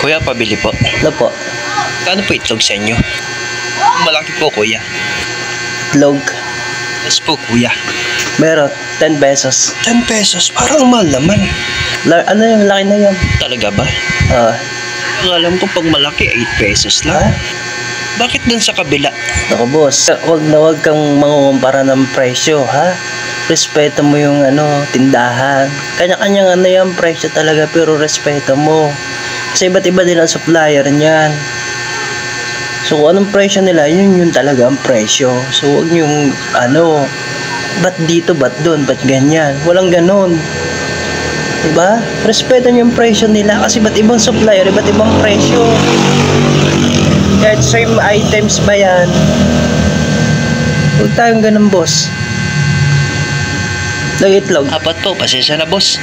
Kuya, pabili po. Ano po? Kano po itlog sa inyo? Malaki po, kuya. Itlog. Yes po, kuya. Meron. 10 pesos. 10 pesos, parang mahal naman. Ano yung laki na yun? Talaga ba? Ang alam ko pag malaki, 8 pesos lang. Ha? Bakit dun sa kabila? Ako boss, wag kang mangungumpara ng presyo, ha? Respeto mo yung tindahan. Kanya-kanyang yung presyo talaga, pero respeto mo. Kasi iba't iba din ang supplier niyan. So kung anong presyo nila, yun talaga ang presyo. So wag yung ba't dito, ba't doon, ba't ganyan. Walang ganon. Diba? Respeto nyo yung presyo nila kasi iba't ibang supplier, iba't ibang presyo. Kahit same items ba yan, huwag tayong ganun boss. Nag-itlog. Apat po, pasensya na boss.